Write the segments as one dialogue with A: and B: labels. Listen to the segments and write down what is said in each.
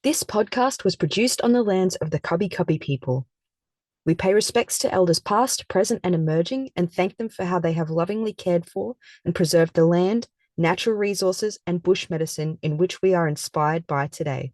A: This podcast was produced on the lands of the Cubby Cubby people. We pay respects to elders past, present, and emerging, and thank them for how they have lovingly cared for and preserved the land, natural resources, and bush medicine in which we are inspired by today.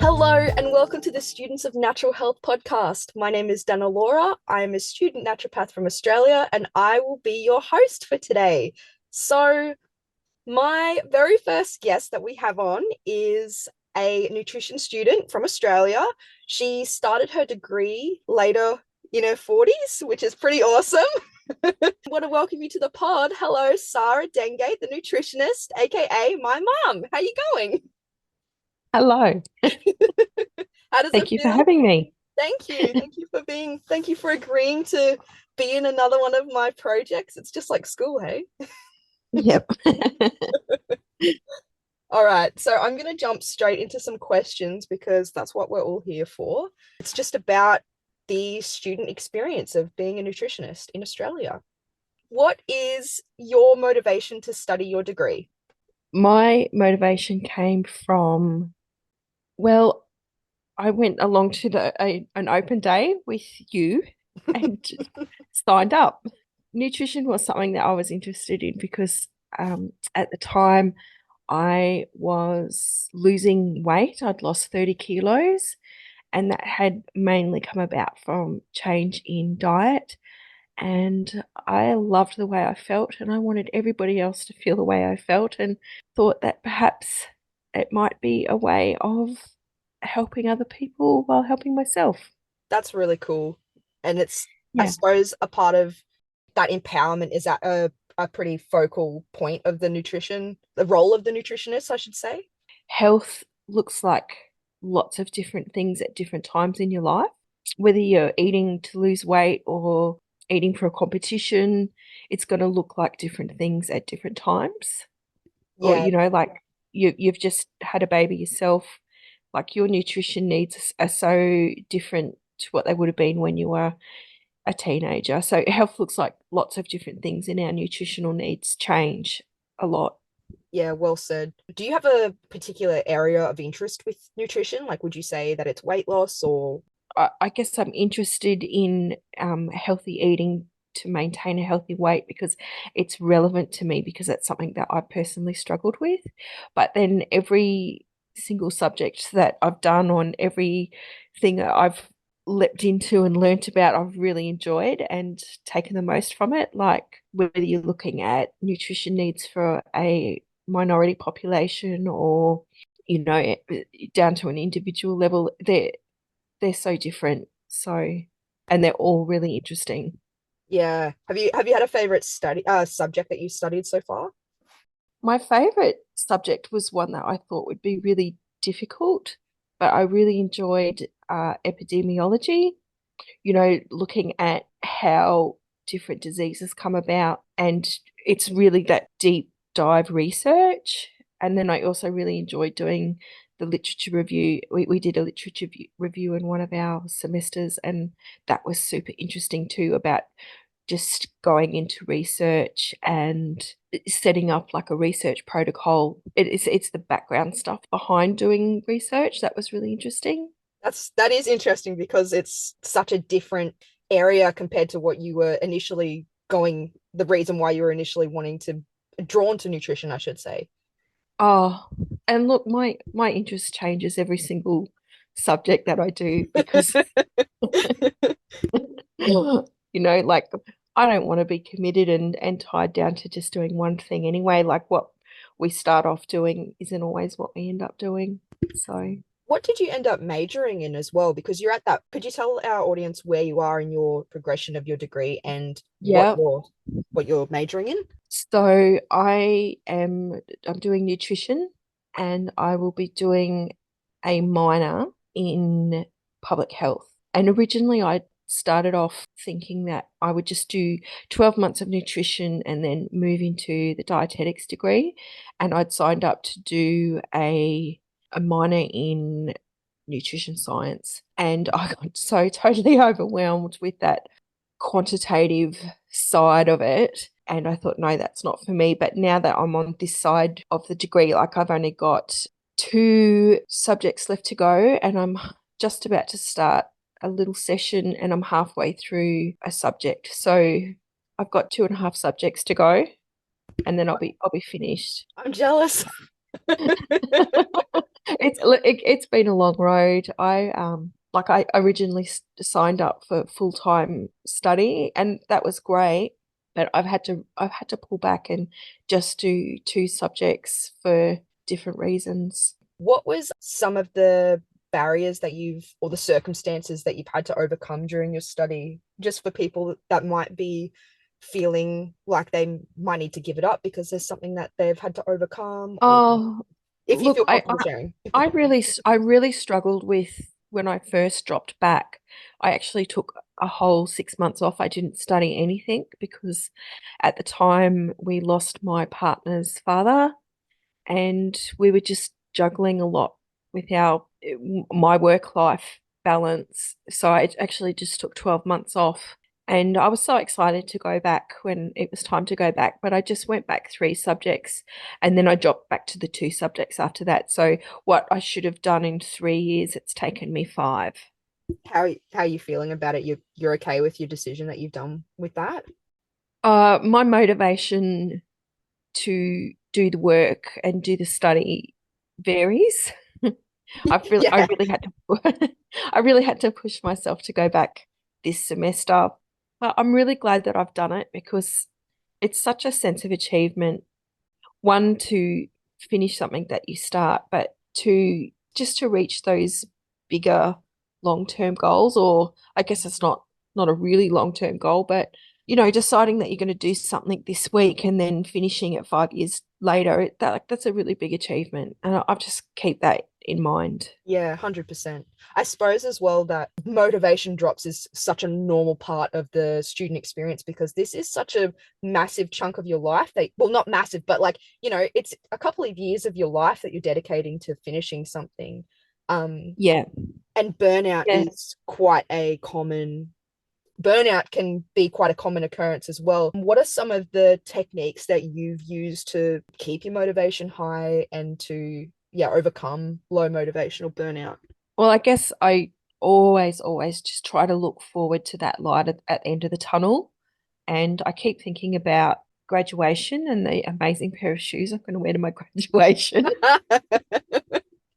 A: Hello, and welcome to the Students of Natural Health podcast. My name is Dana Laura. I am a student naturopath from Australia, and I will be your host for today. So, my very first guest that we have on is a nutrition student from Australia. She started her degree later in her 40s, which is pretty awesome. I want to welcome you to the pod. Hello, Sara Dengate, the nutritionist, aka my mum. How you going?
B: Hello.
A: How does it
B: Thank you for
A: feel?
B: having me.
A: Thank you. Thank you for agreeing to be in another one of my projects. It's just like school, hey?
B: Yep.
A: All right, so I'm going to jump straight into some questions because that's what we're all here for. It's just about the student experience of being a nutritionist in Australia. What is your motivation to study your degree?
B: My motivation came from, well, I went along to an open day with you and signed up. Nutrition was something that I was interested in because at the time I was losing weight. I'd lost 30 kilos, and that had mainly come about from change in diet. And I loved the way I felt, and I wanted everybody else to feel the way I felt, and thought that perhaps it might be a way of helping other people while helping myself.
A: That's really cool. And it's, I
B: Yeah.
A: suppose, a part of that empowerment is that a pretty focal point of the role of the nutritionist, I should say.
B: Health looks like lots of different things at different times in your life, whether you're eating to lose weight or eating for a competition, it's going to look like different things at different times. Or,
A: Yeah,
B: like you've just had a baby yourself, like your nutrition needs are so different to what they would have been when you were a teenager. So health looks like lots of different things, and our nutritional needs change a lot.
A: yeah, well said. Do you have a particular area of interest with nutrition? Like, would you say that it's weight loss or
B: I guess I'm interested in healthy eating to maintain a healthy weight because it's relevant to me because that's something that I personally struggled with. But then every single subject that I've done on everything that I've leapt into and learnt about, I've really enjoyed and taken the most from it. Like whether you're looking at nutrition needs for a minority population or down to an individual level, they're so different. So, and they're all really interesting.
A: yeah? Have you had a favorite subject that you studied so far?
B: My favorite subject was one that I thought would be really difficult, but I really enjoyed epidemiology, looking at how different diseases come about. And it's really that deep dive research. And then I also really enjoyed doing the literature review. We did a literature review in one of our semesters, and that was super interesting too about just going into research and setting up like a research protocol. It's the background stuff behind doing research that was really interesting.
A: That is interesting because it's such a different area compared to what you were initially going, the reason why you were initially wanting to drawn to nutrition, I should say.
B: Oh, and look, my interest changes every single subject that I do because like I don't want to be committed and tied down to just doing one thing anyway. Like what we start off doing isn't always what we end up doing. So,
A: What did you end up majoring in as well? Because you're at that, could you tell our audience where you are in your progression of your degree and
B: yeah.
A: what you're majoring in?
B: So I'm doing nutrition, and I will be doing a minor in public health. And originally I started off thinking that I would just do 12 months of nutrition and then move into the dietetics degree. And I'd signed up to do a minor in nutrition science. And I got so totally overwhelmed with that quantitative side of it. And I thought, no, that's not for me. But now that I'm on this side of the degree, like I've only got two subjects left to go, and I'm just about to start a little session, and I'm halfway through a subject. So I've got 2.5 subjects to go, and then I'll be finished.
A: I'm jealous.
B: It's been a long road. I originally signed up for full-time study, and that was great, but I've had to pull back and just do two subjects for different reasons.
A: What was some of the barriers that you've, or the circumstances that you've had to overcome during your study, just for people that might be feeling like they might need to give it up because there's something that they've had to overcome, or
B: Oh,
A: if you
B: look,
A: feel comfortable sharing.
B: I really struggled with when I first dropped back. I actually took a whole 6 months off. I didn't study anything because at the time we lost my partner's father, and we were just juggling a lot with our my work life balance. So I actually just took 12 months off. And I was so excited to go back when it was time to go back, but I just went back 3 subjects, and then I dropped back to the 2 subjects after that. So what I should have done in 3 years, it's taken me 5.
A: How are you feeling about it? You're okay with your decision that you've done with that?
B: My motivation to do the work and do the study varies. I
A: Yeah.
B: really had to I really had to push myself to go back this semester. But I'm really glad that I've done it because it's such a sense of achievement. One, to finish something that you start, but two, just to reach those bigger long-term goals, or I guess it's not a really long-term goal, but deciding that you're going to do something this week and then finishing it 5 years later, that's a really big achievement. And I just keep that in mind.
A: Yeah, 100%. I suppose as well that motivation drops is such a normal part of the student experience because this is such a massive chunk of your life that, well, not massive, but like, it's a couple of years of your life that you're dedicating to finishing something. Um,
B: Yeah.
A: and
B: Yeah.
A: burnout can be quite a common occurrence as well. What are some of the techniques that you've used to keep your motivation high and to, yeah, overcome low motivation or burnout?
B: Well, I guess I always just try to look forward to that light at the end of the tunnel. And I keep thinking about graduation and the amazing pair of shoes I'm going to wear to my graduation.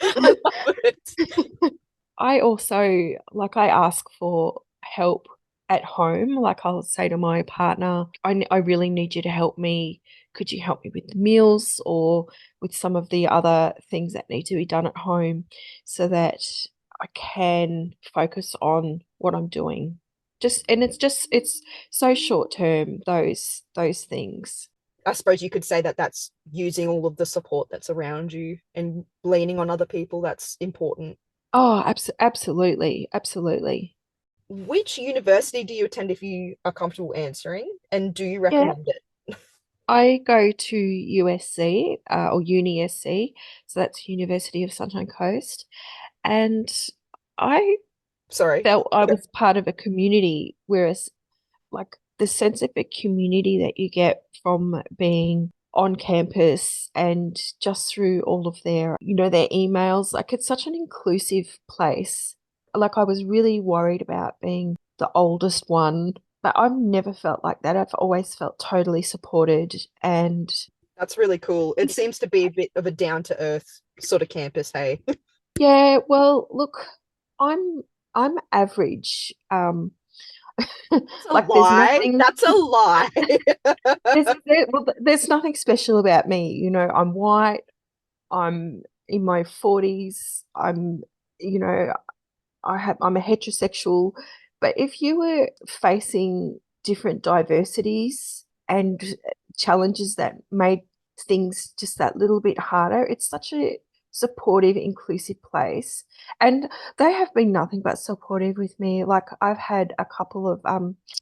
A: I love it.
B: I also, like, I ask for help at home. Like, I'll say to my partner, I really need you to help me. Could you help me with the meals or with some of the other things that need to be done at home so that I can focus on what I'm doing? It's so short term, those things.
A: I suppose you could say that that's using all of the support that's around you and leaning on other people. That's important.
B: Oh, absolutely, absolutely.
A: Which university do you attend if you are comfortable answering? And do you
B: Yeah,
A: recommend it?
B: I go to USC or UniSC, so that's University of Sunshine Coast, and I
A: Sorry.
B: felt I was part of a community, whereas like the sense of a community that you get from being on campus and just through all of their emails, like it's such an inclusive place. Like I was really worried about being the oldest one, but I've never felt like that. I've always felt totally supported and
A: That's really cool. It seems to be a bit of a down to earth sort of campus, hey.
B: yeah, well, look, I'm I'm average.
A: That's a
B: Like there's
A: lie.
B: nothing
A: That's a lie.
B: there's nothing special about me. I'm white, I'm in my 40s, you know, I'm a heterosexual, but if you were facing different diversities and challenges that made things just that little bit harder, it's such a supportive, inclusive place. And they have been nothing but supportive with me. Like I've had a couple of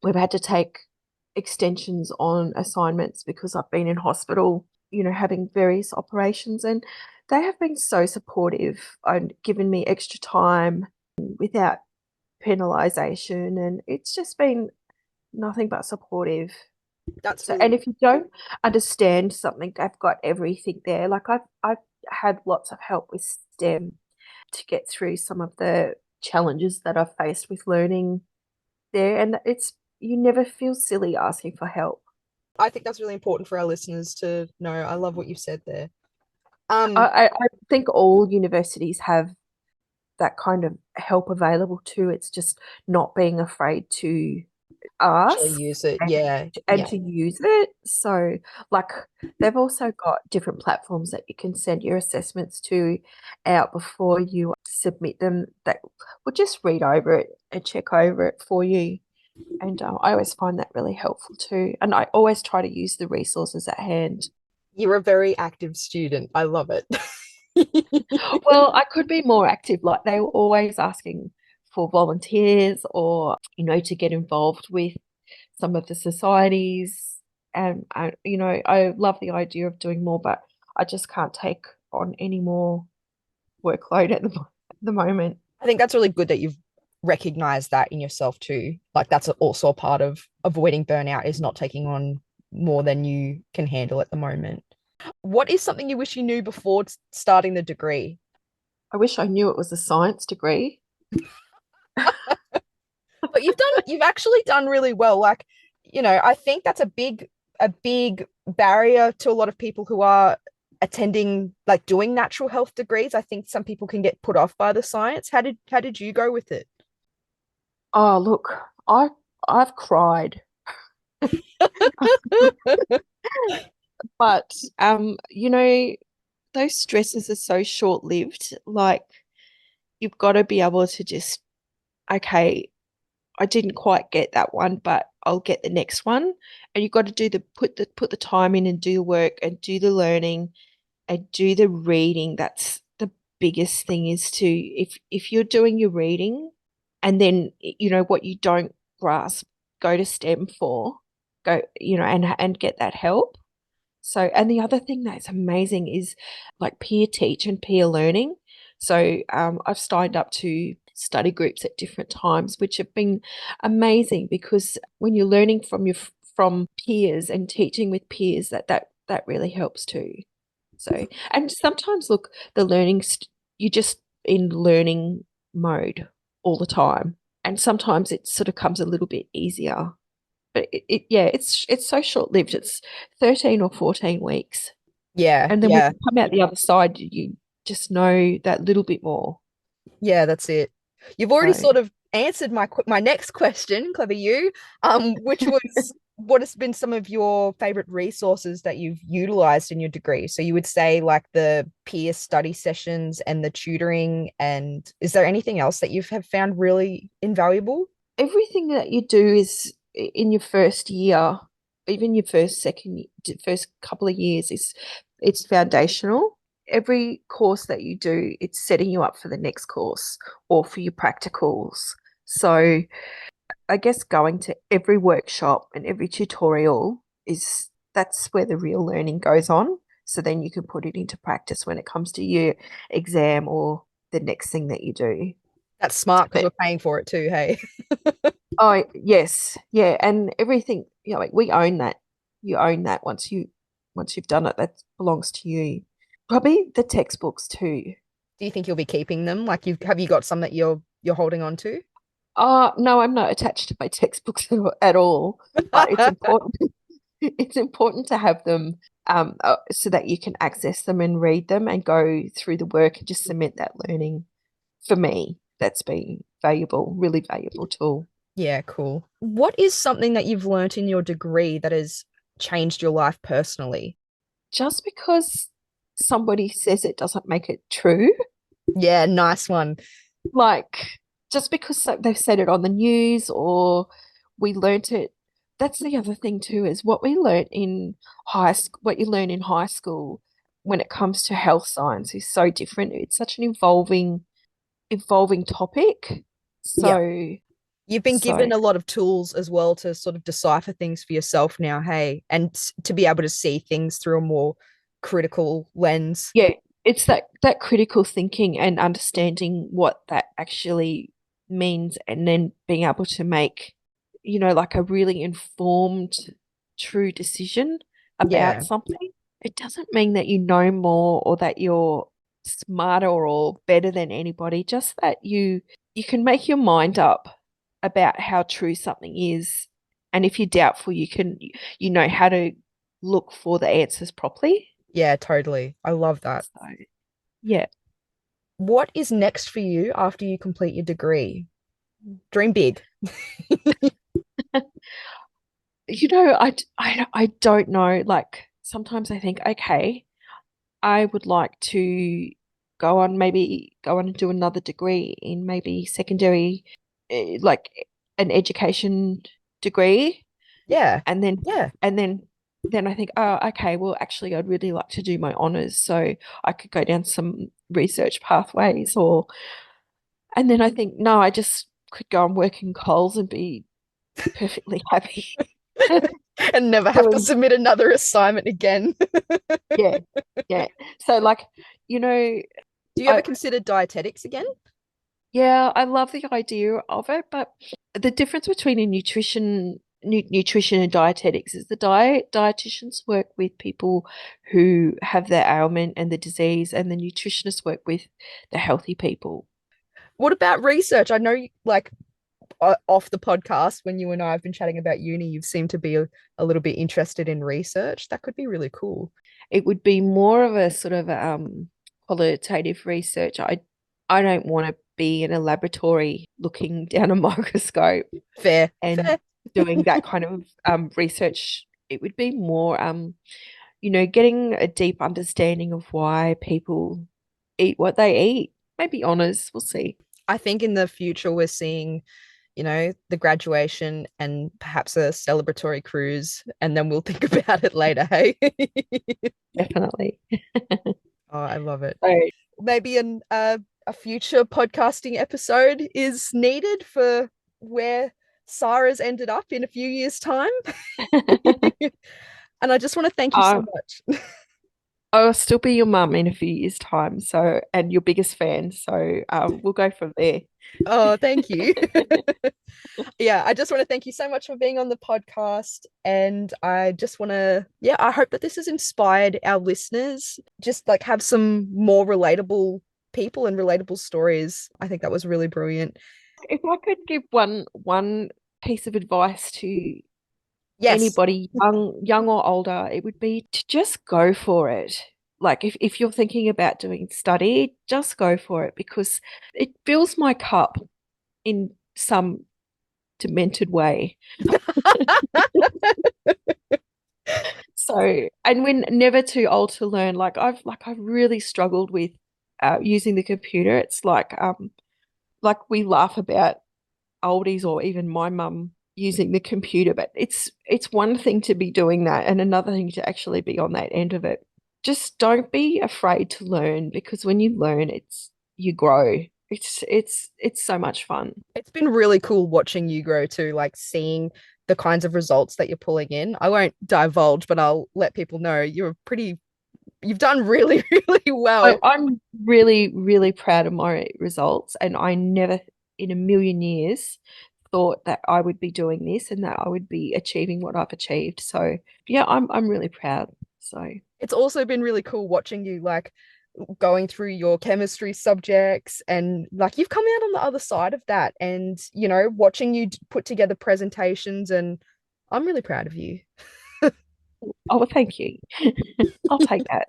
B: we've had to take extensions on assignments because I've been in hospital, having various operations, and They have been so supportive and given me extra time without penalisation, and it's just been nothing but supportive.
A: That's
B: So,
A: really
B: and if you don't understand something, they've got everything there. Like I've had lots of help with STEM to get through some of the challenges that I've faced with learning there, and it's you never feel silly asking for help.
A: I think that's really important for our listeners to know. I love what you've said there.
B: I think all universities have that kind of help available too. It's just not being afraid to
A: Actually
B: ask
A: use it.
B: and
A: Yeah.
B: and
A: Yeah.
B: to use it. So, like, they've also got different platforms that you can send your assessments to out before you submit them that will just read over it and check over it for you. And I always find that really helpful too. And I always try to use the resources at hand.
A: You're a very active student. I love it.
B: Well, I could be more active. Like they were always asking for volunteers or, to get involved with some of the societies. And I love the idea of doing more, but I just can't take on any more workload at the moment.
A: I think that's really good that you've recognized that in yourself too. Like that's also a part of avoiding burnout is not taking on more than you can handle at the moment. What is something you wish you knew before starting the degree?
B: I wish I knew it was a science degree.
A: But you've actually done really well. Like, I think that's a big barrier to a lot of people who are attending like doing natural health degrees. I think some people can get put off by the science. How did you go with it?
B: Oh, look, I've cried. But those stresses are so short-lived. Like you've got to be able to just, okay, I didn't quite get that one, but I'll get the next one. And you've got to put the time in and do the work and do the learning and do the reading. That's the biggest thing is to if you're doing your reading and then what you don't grasp, go to STEM for, go, and get that help. So, and the other thing that's amazing is like peer teach and peer learning. So, I've signed up to study groups at different times, which have been amazing because when you're learning from peers and teaching with peers, that really helps too. So, and sometimes look, the you just in learning mode all the time, and sometimes it sort of comes a little bit easier, but yeah, it's so short-lived. It's 13 or 14 weeks.
A: Yeah,
B: And then when
A: yeah.
B: you come out the other side, you just know that little bit more.
A: Yeah, that's it. You've already
B: So
A: sort of answered my next question, clever you, which was what has been some of your favorite resources that you've utilized in your degree? So you would say like the peer study sessions and the tutoring, and is there anything else that you've have found really invaluable?
B: everything that you do is in your first year, even your first couple of years is it's foundational. Every course that you do, it's setting you up for the next course or for your practicals. So I guess going to every workshop and every tutorial is that's where the real learning goes on. So then you can put it into practice when it comes to your exam or the next thing that you do.
A: That's smart because
B: But
A: we're paying for it too, hey.
B: oh yes, yeah, and everything, like we own that. You own that once you've done it, that belongs to you. Probably the textbooks too.
A: Do you think you'll be keeping them? Like have you got some that you're holding on to?
B: No, I'm not attached to my textbooks at all, but it's important. It's important to have them so that you can access them and read them and go through the work and just cement that learning. For me, that's been valuable, really valuable tool.
A: Yeah, cool. What is something that you've learnt in your degree that has changed your life personally?
B: Just because somebody says it doesn't make it true.
A: Yeah, nice one.
B: Like, just because they've said it on the news or we learnt it, that's the other thing too, is what we learnt in high school, what you learn in high school when it comes to health science is so different. It's such an evolving topic.
A: Yeah.
B: So,
A: You've been
B: so
A: given a lot of tools as well to sort of decipher things for yourself now, hey, and to be able to see things through a more critical lens.
B: yeah, it's that critical thinking and understanding what that actually means, and then being able to make, like a really informed, true decision about
A: Yeah.
B: something. It doesn't mean that you know more or that you're smarter or better than anybody, just that you can make your mind up about how true something is. And if you're doubtful, you know how to look for the answers properly.
A: Yeah, totally. I love that.
B: So yeah.
A: What is next for you after you complete your degree? Dream big.
B: I don't know. Like sometimes I think, okay, I would like to go on and do another degree in maybe secondary, like an education degree,
A: Yeah.
B: and then
A: Yeah.
B: and then I think, oh, okay, well, actually, I'd really like to do my honors, so I could go down some research pathways, and then I think, no, I just could go and work in Coles and be perfectly happy
A: And never have to
B: doing,
A: submit another assignment again.
B: yeah, yeah. So like, you know,
A: Do you ever
B: I
A: consider dietetics again?
B: yeah, I love the idea of it, but the difference between a nutrition and dietetics is the dietitians work with people who have their ailment and the disease, and the nutritionists work with the healthy people.
A: What about research? I know, like, off the podcast, when you and I have been chatting about uni, you've seemed to be a little bit interested in research. That could be really cool.
B: It would be more of a sort of qualitative research. I don't want to be in a laboratory looking down a microscope
A: Fair,
B: and
A: fair.
B: doing that kind of research. It would be more getting a deep understanding of why people eat what they eat. Maybe honors, we'll see.
A: I think in the future we're seeing, the graduation and perhaps a celebratory cruise, and then we'll think about it later. Hey,
B: Definitely.
A: oh, I love it.
B: So,
A: Maybe a future podcasting episode is needed for where Sarah's ended up in a few years' time. And I just want to thank you so
B: uh,
A: much.
B: I'll still be your mum in a few years' time. So, and your biggest fan. So, we'll go from there.
A: Oh, thank you. Yeah, I just want to thank you so much for being on the podcast. And I just want to, yeah, I hope that this has inspired our listeners. Just like have some more relatable people and relatable stories. I think that was really brilliant.
B: If I could give one piece of advice to
A: Yes.
B: anybody, young or older, it would be to just go for it. Like if you're thinking about doing study, just go for it, because it fills my cup in some demented way. So, and we're never too old to learn. I've really struggled with using the computer. It's like we laugh about oldies or even my mum using the computer, but it's one thing to be doing that and another thing to actually be on that end of it. Just don't be afraid to learn, because when you learn, you grow. It's so much fun.
A: It's been really cool watching you grow too, like seeing the kinds of results that you're pulling in. I won't divulge, but I'll let people know you've done really, really well.
B: I'm really, really proud of my results, and I never in a million years thought that I would be doing this and that I would be achieving what I've achieved. So yeah, I'm really proud. So
A: It's also been really cool watching you like going through your chemistry subjects, and like you've come out on the other side of that, and watching you put together presentations, and I'm really proud of you.
B: oh, well, thank you. I'll take that.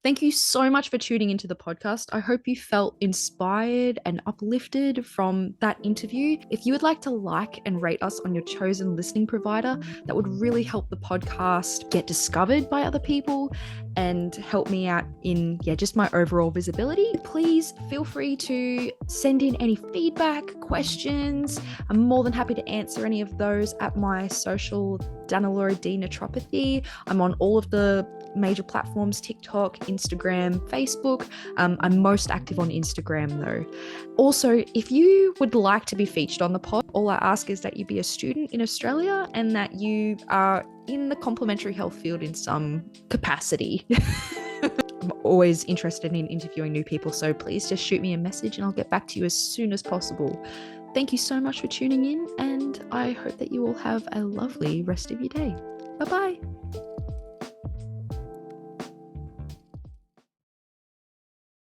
A: Thank you so much for tuning into the podcast. I hope you felt inspired and uplifted from that interview. If you would like to like and rate us on your chosen listening provider, that would really help the podcast get discovered by other people and help me out in, just my overall visibility. Please feel free to send in any feedback, questions. I'm more than happy to answer any of those at my social, Danalora D Naturopathy. I'm on all of the major platforms: TikTok, Instagram, Facebook. I'm most active on Instagram though. Also, if you would like to be featured on the pod, all I ask is that you be a student in Australia and that you are in the complementary health field in some capacity. I'm
C: always interested in interviewing new people. So please just shoot me a message and I'll get back to you as soon as possible. Thank you so much for tuning in, and I hope that you all have a lovely rest of your day. Bye-bye.